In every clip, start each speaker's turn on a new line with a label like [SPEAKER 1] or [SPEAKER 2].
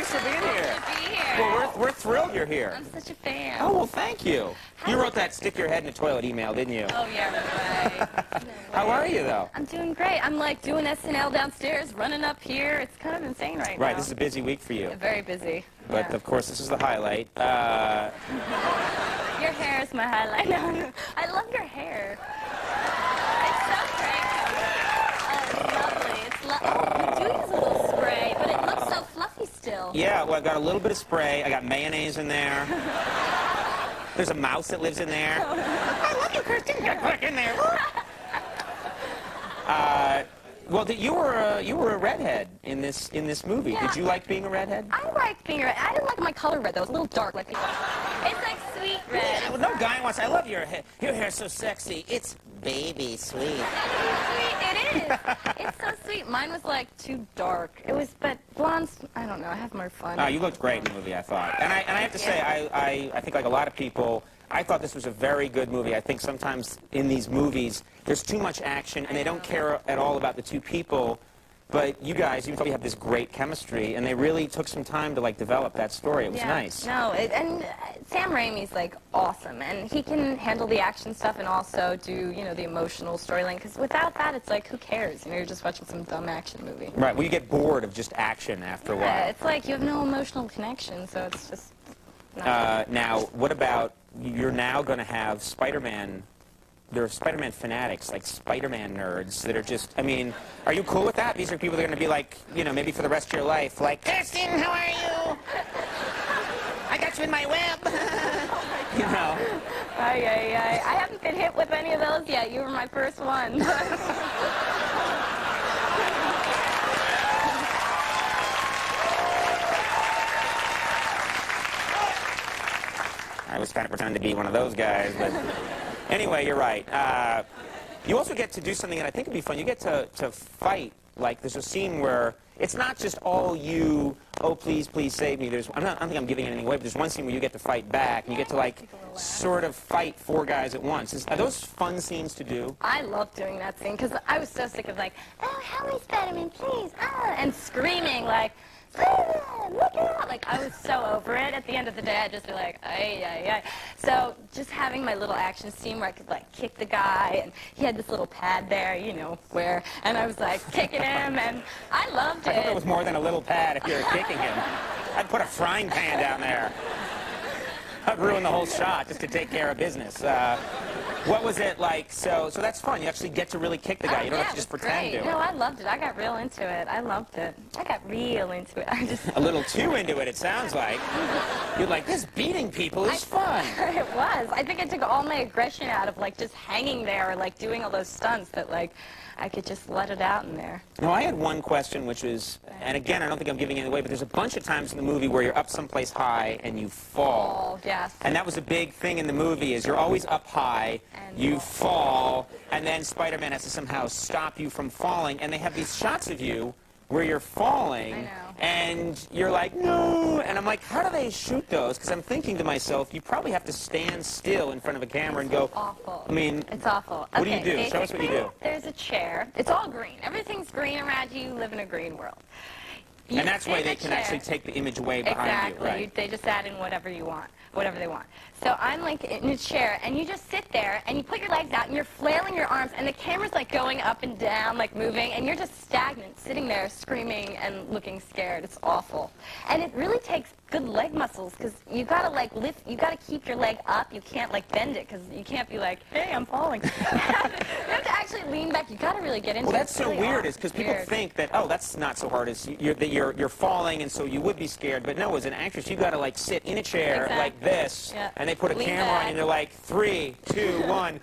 [SPEAKER 1] Thanks for being here.
[SPEAKER 2] To be here.
[SPEAKER 1] Well, we're thrilled you're here.
[SPEAKER 2] I'm such a fan.
[SPEAKER 1] Oh, well, thank you. You wrote that stick your head in the toilet email, didn't you?
[SPEAKER 2] Oh, yeah, right.
[SPEAKER 1] How are you, though?
[SPEAKER 2] I'm doing great. I'm, like, doing SNL downstairs, running up here. It's kind of insane right now.
[SPEAKER 1] Right, this is a busy week for you.
[SPEAKER 2] Very busy.
[SPEAKER 1] But, of course, this is the highlight.
[SPEAKER 2] Your hair is my highlight. No, I love your hair. It's so great. Lovely. It's you do use a little spray, but it looks so fluffy still.
[SPEAKER 1] Yeah, well, I got a little bit of spray. I got mayonnaise in there. There's a mouse that lives in there. I love you, Kirsten. Get back in there. Well, you were a redhead in this movie.
[SPEAKER 2] Yeah.
[SPEAKER 1] Did you like being a redhead?
[SPEAKER 2] I like being red. I didn't like my color red, though. It was a little dark. Like it's like sweet red.
[SPEAKER 1] Yeah, well, no guy wants. I love your hair. Your hair's so sexy. It's baby sweet.
[SPEAKER 2] It is. It's so sweet. Mine was like too dark. It was, but blondes, I don't know. I have more fun.
[SPEAKER 1] You looked great in the movie, I thought. And I have to say, I think like a lot of people, I thought this was a very good movie. I think sometimes in these movies, there's too much action, and they don't care at all about the two people. But you guys, you probably have this great chemistry, and they really took some time to, like, develop that story. It was nice.
[SPEAKER 2] No, and Sam Raimi's, like, awesome, and he can handle the action stuff and also do, you know, the emotional storyline, because without that, it's like, who cares? You know, you're just watching some dumb action movie.
[SPEAKER 1] Right, well, you get bored of just action after a while.
[SPEAKER 2] Yeah, it's like you have no emotional connection, so it's just not
[SPEAKER 1] now, what about, you're now going to have Spider-Man. There are Spider-Man fanatics, like Spider-Man nerds, that are just, I mean, are you cool with that? These are people that are going to be like, you know, maybe for the rest of your life, like, Kirsten, how are you? I got you in my web. You know.
[SPEAKER 2] I haven't been hit with any of those yet. You were my first one.
[SPEAKER 1] I was kind of pretending to be one of those guys, but anyway, you're right. You also get to do something that I think would be fun. You get to fight. Like, there's a scene where it's not just all you, oh, please, please save me. I don't think I'm giving anything away, but there's one scene where you get to fight back, and you get to, like, sort of fight 4 guys at once. Are those fun scenes to do?
[SPEAKER 2] I love doing that scene, because I was so sick of, like, oh, help me, Spider-Man, please, and screaming, like, look out! Like, I was so over it. At the end of the day, I'd just be like, ay, ay, ay. So just having my little action scene where I could, like, kick the guy, and he had this little pad there, you know, and I was, like, kicking him, and I loved it.
[SPEAKER 1] I hope it was more than a little pad if you were kicking him. I'd put a frying pan down there. I'd ruin the whole shot just to take care of business. What was it like? So that's fun. You actually get to really kick the guy. You don't have to just pretend to.
[SPEAKER 2] No, I loved it. I got real into it. I loved it. I got real into it.
[SPEAKER 1] A little too into it, it sounds like. You're like, this beating people is fun.
[SPEAKER 2] It was. I think I took all my aggression out of, like, just hanging there or, like, doing all those stunts that, like, I could just let it out in there.
[SPEAKER 1] No, I had one question, which was, and again, I don't think I'm giving it away, but there's a bunch of times in the movie where you're up someplace high and you fall.
[SPEAKER 2] Oh, yes.
[SPEAKER 1] And that was a big thing in the movie, is you're always up high, and you fall, and then Spider-Man has to somehow stop you from falling, and they have these shots of you where you're falling,
[SPEAKER 2] I know.
[SPEAKER 1] and you're like, no, and I'm like, how do they shoot those? Because I'm thinking to myself, you probably have to stand still in front of a camera and go,
[SPEAKER 2] It's awful.
[SPEAKER 1] I mean,
[SPEAKER 2] it's awful.
[SPEAKER 1] What do you do? Show us what you do.
[SPEAKER 2] There's a chair. It's all green. Everything's green around you. You live in a green world. You
[SPEAKER 1] and that's why they can
[SPEAKER 2] chair.
[SPEAKER 1] actually take the image away behind you, right?
[SPEAKER 2] They just add in whatever you want, whatever they want. So I'm like in a chair, and you just sit there, and you put your legs out, and you're flailing your arms, and the camera's like going up and down, like moving, and you're just stagnant, sitting there screaming and looking scared. It's awful. And it really takes good leg muscles, because you gotta like lift, you gotta keep your leg up. You can't like bend it, because you can't be like, hey, I'm falling. You have to actually lean back. You gotta really get into it.
[SPEAKER 1] Well, that's so
[SPEAKER 2] really
[SPEAKER 1] weird, is because people think that, oh, that's not so hard. It's you're falling, and so you would be scared. But no, as an actress, you gotta like sit in a chair like this, and they put a camera on you, and they're like, 3, 2, 1.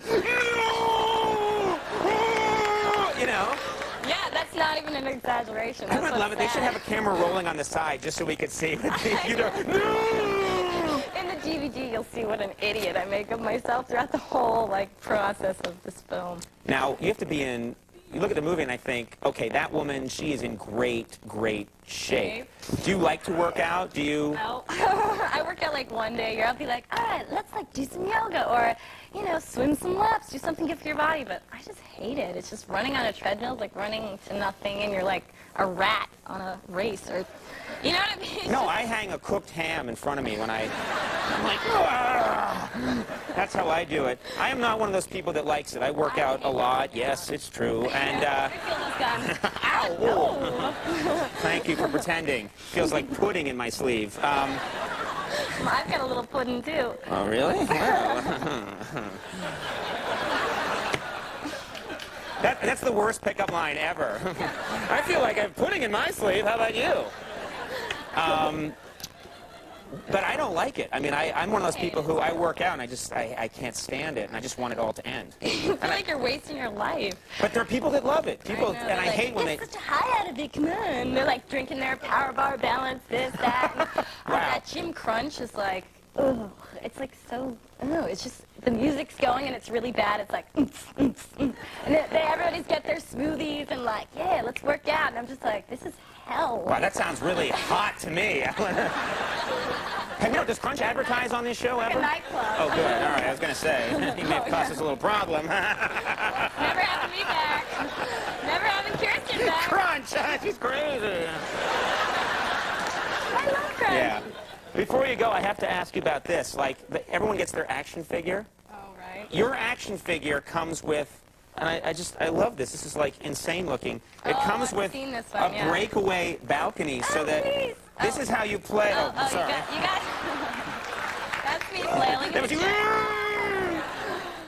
[SPEAKER 1] You know.
[SPEAKER 2] Yeah, that's not even an exaggeration.
[SPEAKER 1] I would love it. They should have a camera rolling on the side just so we could see. You know,
[SPEAKER 2] in the DVD, you'll see what an idiot I make of myself throughout the whole like process of this film.
[SPEAKER 1] Now, you have to be in. You look at the movie and I think, okay, that woman, she is in great, great shape. Do you like to work out? Do you?
[SPEAKER 2] No. I work out like one day a year. I'll be like, all right, let's like do some yoga or, you know, swim some laps, do something good for your body. But I just hate it. It's just running on a treadmill, like running to nothing, and you're like a rat on a race. Or You know what I mean?
[SPEAKER 1] No, I hang a cooked ham in front of me when I'm like, "Ah." That's how I do it. I am not one of those people that likes it. I work out a lot. Yes, it's true. And,
[SPEAKER 2] I feel those guns.
[SPEAKER 1] ow!
[SPEAKER 2] Oh.
[SPEAKER 1] Thank you for pretending. Feels like pudding in my sleeve.
[SPEAKER 2] I've got a little pudding, too.
[SPEAKER 1] Oh, really? Well. That's the worst pickup line ever. I feel like I have pudding in my sleeve. How about you? But I don't like it. I mean, I'm one of those people who I work out and I can't stand it, and I just want it all to end.
[SPEAKER 2] I feel like you're wasting your life.
[SPEAKER 1] But there are people that love it. People,
[SPEAKER 2] I know,
[SPEAKER 1] and I
[SPEAKER 2] like,
[SPEAKER 1] hate when they.
[SPEAKER 2] get such a high out of it, come on. They're like drinking their power bar balance, this, that. And,
[SPEAKER 1] Wow.
[SPEAKER 2] that Gym Crunch is like, oh, it's like so, oh, it's just, the music's going and it's really bad. It's like, and everybody's get their smoothies and like, yeah, let's work out. And I'm just like, this is hell.
[SPEAKER 1] Wow, that sounds really hot to me. Does Crunch advertise on this show ever?
[SPEAKER 2] A nightclub.
[SPEAKER 1] Oh, good. All right, I was going to say. He may have caused us a little problem.
[SPEAKER 2] Never having me back. Never having Kirsten back.
[SPEAKER 1] Crunch! She's crazy.
[SPEAKER 2] I love Crunch.
[SPEAKER 1] Yeah. Before you go, I have to ask you about this. Like, everyone gets their action figure.
[SPEAKER 2] Oh, right.
[SPEAKER 1] Your action figure comes with, and I love this. This is like insane looking. It comes
[SPEAKER 2] I've
[SPEAKER 1] with
[SPEAKER 2] seen this
[SPEAKER 1] a
[SPEAKER 2] one, yeah.
[SPEAKER 1] breakaway balcony, so
[SPEAKER 2] Oh,
[SPEAKER 1] that
[SPEAKER 2] please.
[SPEAKER 1] this is how you play.
[SPEAKER 2] Oh,
[SPEAKER 1] sorry.
[SPEAKER 2] you got that's me flailing.
[SPEAKER 1] That was you.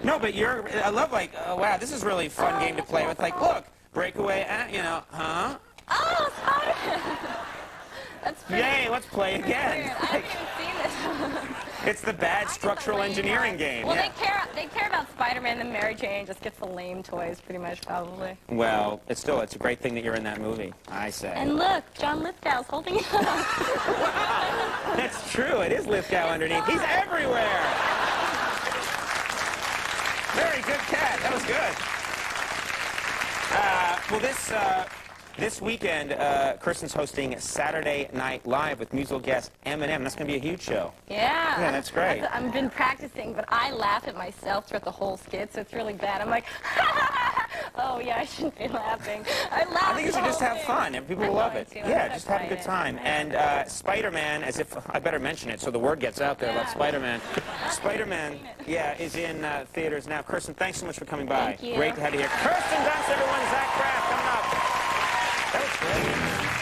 [SPEAKER 1] No, but I love like, wow, this is a really fun game to play with. Like, look, breakaway, huh?
[SPEAKER 2] Oh, Spider-Man. That's pretty
[SPEAKER 1] Yay, let's play
[SPEAKER 2] weird.
[SPEAKER 1] again.
[SPEAKER 2] I haven't even seen this.
[SPEAKER 1] It's the bad structural engineering game.
[SPEAKER 2] Well,
[SPEAKER 1] Yeah.
[SPEAKER 2] they care about Spider-Man, and Mary Jane just gets the lame toys, pretty much, probably.
[SPEAKER 1] Well, it's a great thing that you're in that movie, I say.
[SPEAKER 2] And look, John Lithgow's holding it up.
[SPEAKER 1] That's true. It is Lithgow underneath. He's everywhere. Very good cat. That was good. Well, this weekend, Kirsten's hosting Saturday Night Live with musical guest Eminem. That's going to be a huge show.
[SPEAKER 2] Yeah.
[SPEAKER 1] Yeah, that's great.
[SPEAKER 2] I've been practicing, but I laugh at myself throughout the whole skit, so it's really bad. I'm like, oh, yeah, I shouldn't be laughing. I laugh.
[SPEAKER 1] I think you should just have fun, and people will love it.
[SPEAKER 2] to.
[SPEAKER 1] Yeah, just have a good time. And Spider-Man, as if I better mention it so the word gets out there about Spider-Man. Spider-Man, yeah, is in theaters now. Kirsten, thanks so much for coming by.
[SPEAKER 2] Thank you.
[SPEAKER 1] Great to have you here. Kirsten Dunst, everyone. Zach Kraft coming up. That was great.